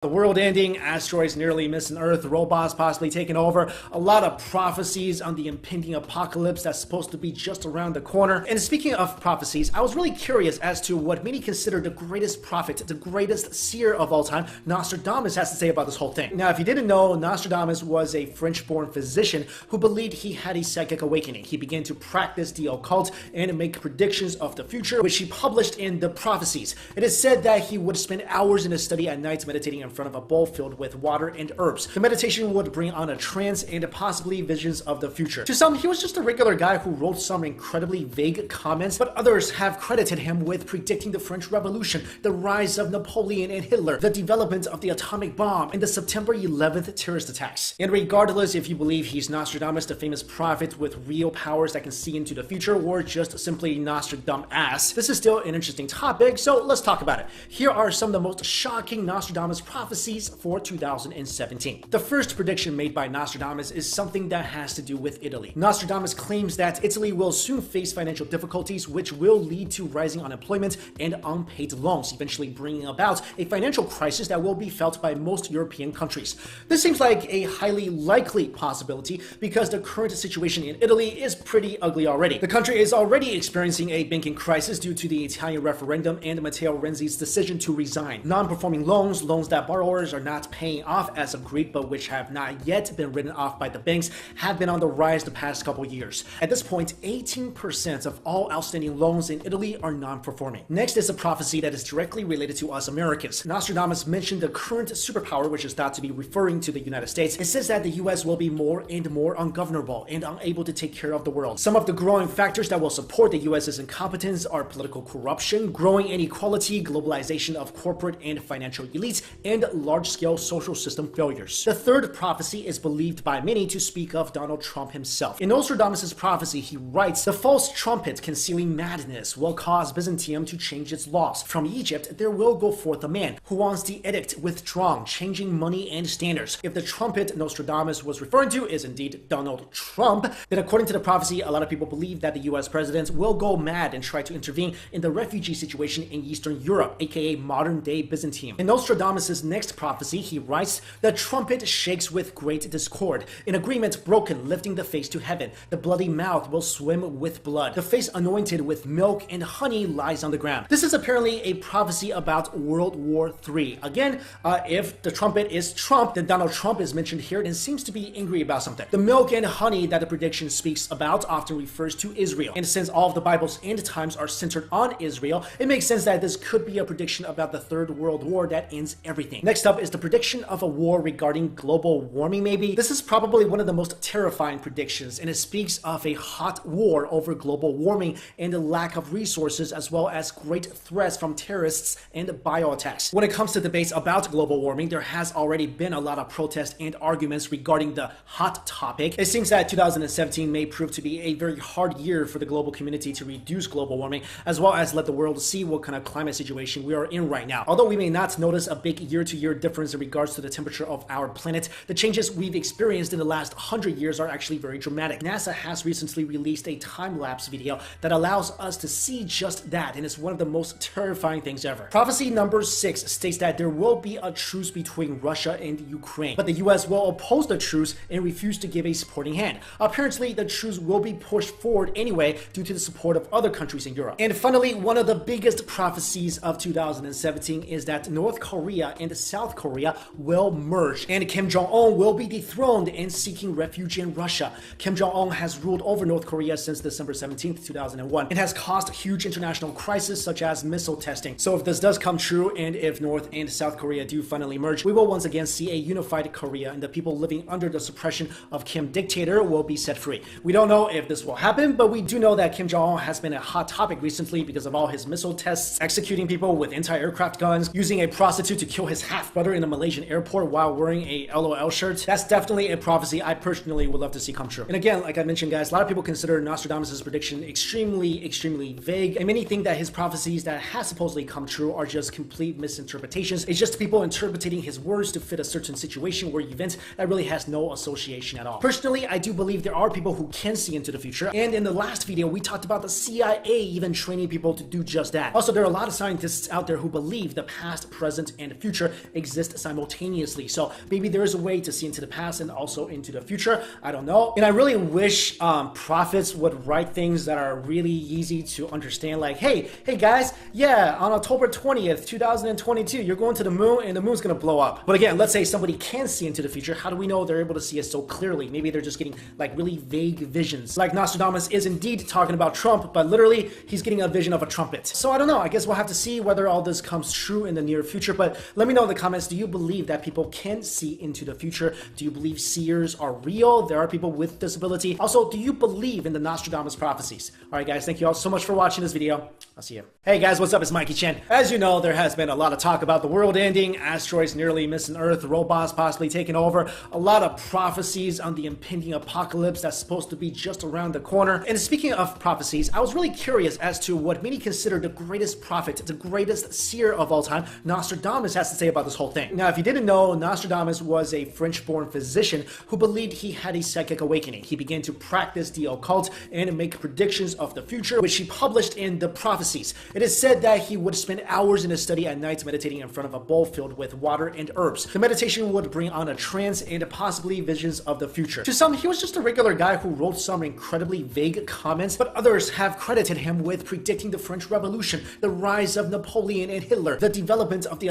The world ending, asteroids nearly missing Earth, robots possibly taking over, a lot of prophecies on the impending apocalypse that's supposed to be just around the corner. And speaking of prophecies, I was really curious as to what many consider the greatest prophet, the greatest seer of all time, Nostradamus, has to say about this whole thing. Now, if you didn't know, Nostradamus was a French-born physician who believed he had a psychic awakening. He began to practice the occult and make predictions of the future, which he published in the Prophecies. It is said that he would spend hours in a study at night meditating in front of a bowl filled with water and herbs. The meditation would bring on a trance and possibly visions of the future. To some, he was just a regular guy who wrote some incredibly vague comments, but others have credited him with predicting the French Revolution, the rise of Napoleon and Hitler, the development of the atomic bomb, and the September 11th terrorist attacks. And regardless if you believe he's Nostradamus, the famous prophet with real powers that can see into the future, or just simply Nostradamus, this is still an interesting topic, so let's talk about it. Here are some of the most shocking Nostradamus prophecies for 2017. The first prediction made by Nostradamus is something that has to do with Italy. Nostradamus claims that Italy will soon face financial difficulties, which will lead to rising unemployment and unpaid loans, eventually bringing about a financial crisis that will be felt by most European countries. This seems like a highly likely possibility because the current situation in Italy is pretty ugly already. The country is already experiencing a banking crisis due to the Italian referendum and Matteo Renzi's decision to resign. Non-performing loans that borrowers are not paying off as agreed, but which have not yet been written off by the banks, have been on the rise the past couple years. At this point, 18% of all outstanding loans in Italy are non-performing. Next is a prophecy that is directly related to us Americans. Nostradamus mentioned the current superpower, which is thought to be referring to the United States. It says that the US will be more and more ungovernable and unable to take care of the world. Some of the growing factors that will support the US's incompetence are political corruption, growing inequality, globalization of corporate and financial elites, and large-scale social system failures. The third prophecy is believed by many to speak of Donald Trump himself. In Nostradamus' prophecy, he writes, "The false trumpet concealing madness will cause Byzantium to change its laws. From Egypt there will go forth a man who wants the edict withdrawn, changing money and standards." If the trumpet Nostradamus was referring to is indeed Donald Trump, then according to the prophecy, a lot of people believe that the US president will go mad and try to intervene in the refugee situation in Eastern Europe, aka modern-day Byzantium. In Nostradamus' next prophecy, he writes, "The trumpet shakes with great discord. An agreement broken, lifting the face to heaven. The bloody mouth will swim with blood. The face anointed with milk and honey lies on the ground." This is apparently a prophecy about World War III. Again, if the trumpet is Trump, then Donald Trump is mentioned here and seems to be angry about something. The milk and honey that the prediction speaks about often refers to Israel. And since all of the Bible's end times are centered on Israel, it makes sense that this could be a prediction about the Third World War that ends everything. Next up is the prediction of a war regarding global warming, maybe. This is probably one of the most terrifying predictions, and it speaks of a hot war over global warming and the lack of resources, as well as great threats from terrorists and bioattacks. When it comes to debates about global warming, there has already been a lot of protests and arguments regarding the hot topic. It seems that 2017 may prove to be a very hard year for the global community to reduce global warming, as well as let the world see what kind of climate situation we are in right now. Although we may not notice a big year-to-year difference in regards to the temperature of our planet, the changes we've experienced in the last 100 years are actually very dramatic. NASA has recently released a time-lapse video that allows us to see just that, and it's one of the most terrifying things ever. Prophecy number 6 states that there will be a truce between Russia and Ukraine, but the US will oppose the truce and refuse to give a supporting hand. Apparently, the truce will be pushed forward anyway due to the support of other countries in Europe. And finally, one of the biggest prophecies of 2017 is that North Korea and South Korea will merge, and Kim Jong-un will be dethroned and seeking refuge in Russia. Kim Jong-un has ruled over North Korea since December 17th, 2001, and has caused huge international crises such as missile testing. So if this does come true, and if North and South Korea do finally merge, we will once again see a unified Korea, and the people living under the suppression of Kim dictator will be set free. We don't know if this will happen, but we do know that Kim Jong-un has been a hot topic recently because of all his missile tests, executing people with anti-aircraft guns, using a prostitute to kill his half-brother in a Malaysian airport while wearing a LOL shirt. That's definitely a prophecy I personally would love to see come true. And again, like I mentioned, guys, a lot of people consider Nostradamus' prediction extremely vague, and many think that his prophecies that have supposedly come true are just complete misinterpretations. It's just people interpreting his words to fit a certain situation or event that really has no association at all. Personally, I do believe there are people who can see into the future, and in the last video, we talked about the CIA even training people to do just that. Also, there are a lot of scientists out there who believe the past, present, and future future exist simultaneously. So maybe there is a way to see into the past and also into the future. I don't know. And I really wish prophets would write things that are really easy to understand. Like, hey guys, yeah, on October 20th, 2022, you're going to the moon and the moon's going to blow up. But again, let's say somebody can see into the future. How do we know they're able to see it so clearly? Maybe they're just getting like really vague visions. Like Nostradamus is indeed talking about Trump, but literally he's getting a vision of a trumpet. So I don't know. I guess we'll have to see whether all this comes true in the near future. But let me know in the comments, do you believe that people can see into the future? Do you believe seers are real? There are people with disability. Also, do you believe in the Nostradamus prophecies? All right, guys, thank you all so much for watching this video. I'll see you. Hey guys, what's up? It's Mikey Chen. As you know, there has been a lot of talk about the world ending, asteroids nearly missing Earth, robots possibly taking over, a lot of prophecies on the impending apocalypse that's supposed to be just around the corner. And speaking of prophecies, I was really curious as to what many consider the greatest prophet, the greatest seer of all time, Nostradamus, has to say about this whole thing. Now, if you didn't know, Nostradamus was a French-born physician who believed he had a psychic awakening. He began to practice the occult and make predictions of the future, which he published in the Prophecies. It is said that he would spend hours in his study at night meditating in front of a bowl filled with water and herbs. The meditation would bring on a trance and possibly visions of the future. To some, he was just a regular guy who wrote some incredibly vague comments, but others have credited him with predicting the French Revolution, the rise of Napoleon and Hitler, the development of the